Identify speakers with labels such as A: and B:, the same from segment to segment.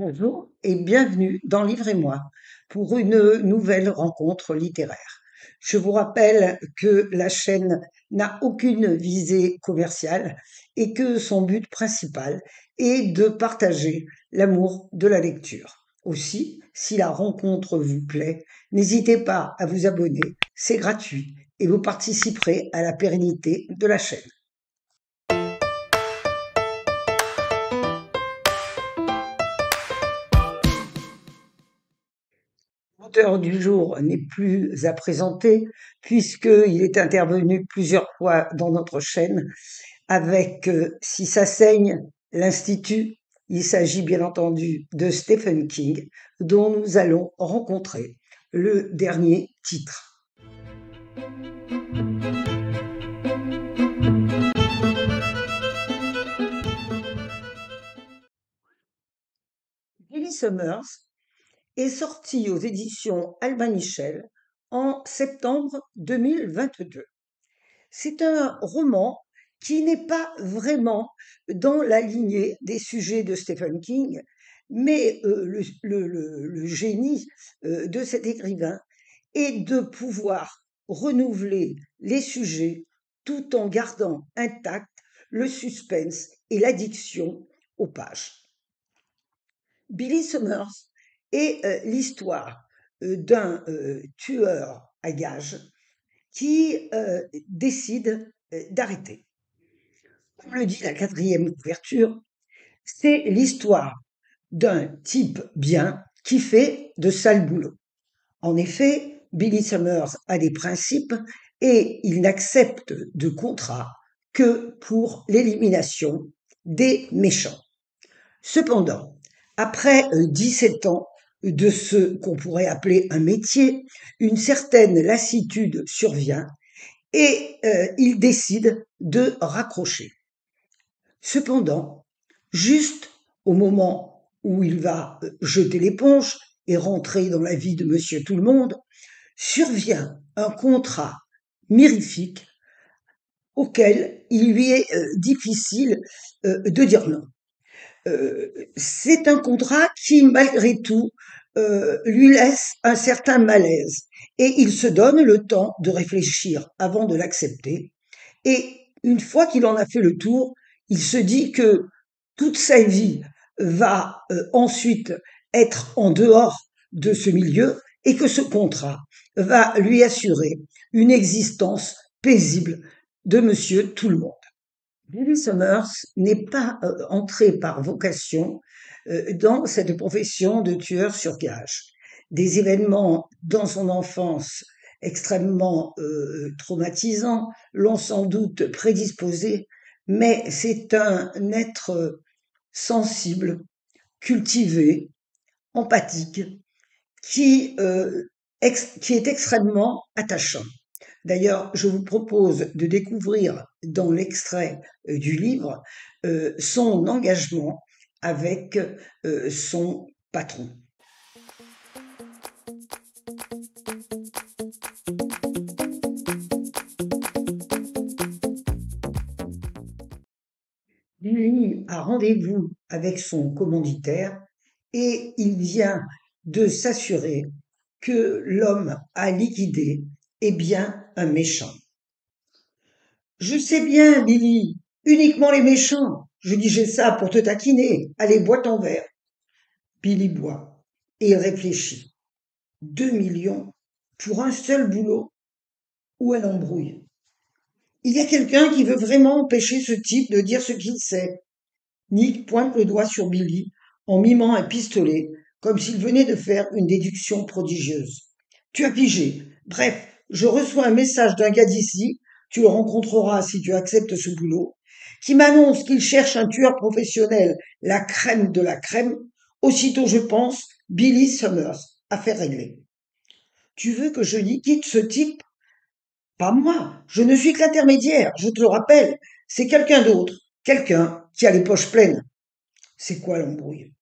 A: Bonjour et bienvenue dans Livre et moi pour une nouvelle rencontre littéraire. Je vous rappelle que la chaîne n'a aucune visée commerciale et que son but principal est de partager l'amour de la lecture. Aussi, si la rencontre vous plaît, n'hésitez pas à vous abonner, c'est gratuit et vous participerez à la pérennité de la chaîne. L'auteur du jour n'est plus à présenter puisqu'il est intervenu plusieurs fois dans notre chaîne avec Si ça saigne, l'Institut. Il s'agit bien entendu de Stephen King dont nous allons rencontrer le dernier titre. Billy Summers est sorti aux éditions Albin Michel en septembre 2022. C'est un roman qui n'est pas vraiment dans la lignée des sujets de Stephen King, mais le génie de cet écrivain est de pouvoir renouveler les sujets tout en gardant intact le suspense et l'addiction aux pages. Billy Summers est l'histoire d'un tueur à gages qui décide d'arrêter. Comme le dit la quatrième couverture, c'est l'histoire d'un type bien qui fait de sales boulots. En effet, Billy Summers a des principes et il n'accepte de contrat que pour l'élimination des méchants. Cependant, après 17 ans de ce qu'on pourrait appeler un métier, une certaine lassitude survient et il décide de raccrocher. Cependant, juste au moment où il va jeter l'éponge et rentrer dans la vie de Monsieur Tout-le-Monde, survient un contrat mirifique auquel il lui est difficile de dire non. C'est un contrat qui, malgré tout, lui laisse un certain malaise et il se donne le temps de réfléchir avant de l'accepter. Et une fois qu'il en a fait le tour, il se dit que toute sa vie va ensuite être en dehors de ce milieu et que ce contrat va lui assurer une existence paisible de Monsieur Tout-le-Monde. Billy Summers n'est pas entré par vocation dans cette profession de tueur sur gages. Des événements dans son enfance extrêmement traumatisants l'ont sans doute prédisposé, mais c'est un être sensible, cultivé, empathique, qui est extrêmement attachant. D'ailleurs, je vous propose de découvrir dans l'extrait du livre son engagement avec son patron. Lui a rendez-vous avec son commanditaire et il vient de s'assurer que l'homme à liquider est bien un méchant. Je sais bien, Billy, uniquement les méchants. Je disais ça pour te taquiner. Allez, bois ton verre. Billy boit et il réfléchit. 2 millions pour un seul boulot ou elle embrouille. Il y a quelqu'un qui veut vraiment empêcher ce type de dire ce qu'il sait. Nick pointe le doigt sur Billy en mimant un pistolet, comme s'il venait de faire une déduction prodigieuse. Tu as pigé. Bref, je reçois un message d'un gars d'ici, tu le rencontreras si tu acceptes ce boulot, qui m'annonce qu'il cherche un tueur professionnel, la crème de la crème. Aussitôt, je pense, Billy Summers, affaire réglée. Tu veux que je liquide ce type? Pas moi, je ne suis que l'intermédiaire, je te le rappelle. C'est quelqu'un d'autre, quelqu'un qui a les poches pleines. C'est quoi l'embrouille?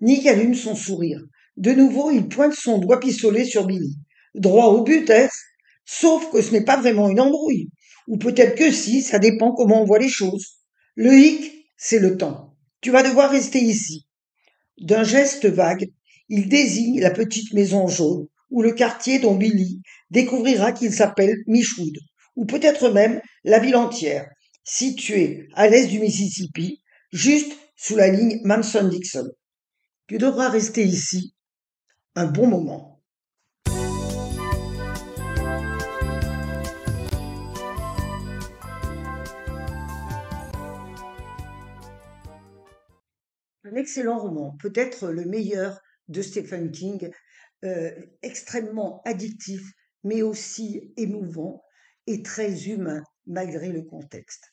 A: Nick allume son sourire. De nouveau, il pointe son doigt pistolet sur Billy. Droit au but, est-ce? Sauf que ce n'est pas vraiment une embrouille. Ou peut-être que si, ça dépend comment on voit les choses. Le hic, c'est le temps. Tu vas devoir rester ici. D'un geste vague, il désigne la petite maison jaune ou le quartier dont Billy découvrira qu'il s'appelle Michwood, ou peut-être même la ville entière, située à l'est du Mississippi, juste sous la ligne Manson-Dixon. Tu devras rester ici un bon moment. Un excellent roman, peut-être le meilleur de Stephen King, euh, extrêmement addictif, mais aussi émouvant et très humain malgré le contexte.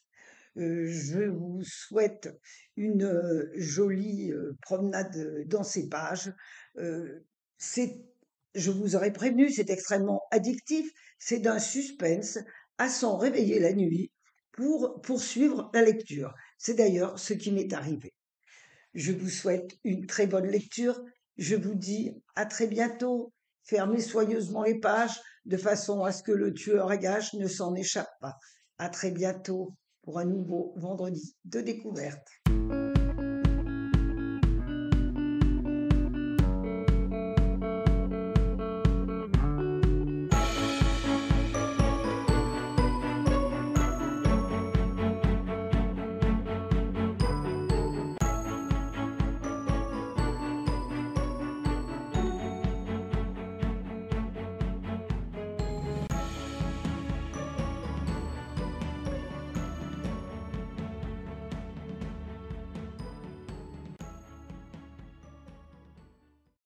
A: Je vous souhaite une jolie promenade dans ces pages. Euh, c'est, je vous aurais prévenu, c'est extrêmement addictif, c'est d'un suspense à s'en réveiller la nuit pour poursuivre la lecture. C'est d'ailleurs ce qui m'est arrivé. Je vous souhaite une très bonne lecture. Je vous dis à très bientôt. Fermez soigneusement les pages de façon à ce que le tueur à gages ne s'en échappe pas. À très bientôt pour un nouveau vendredi de découverte.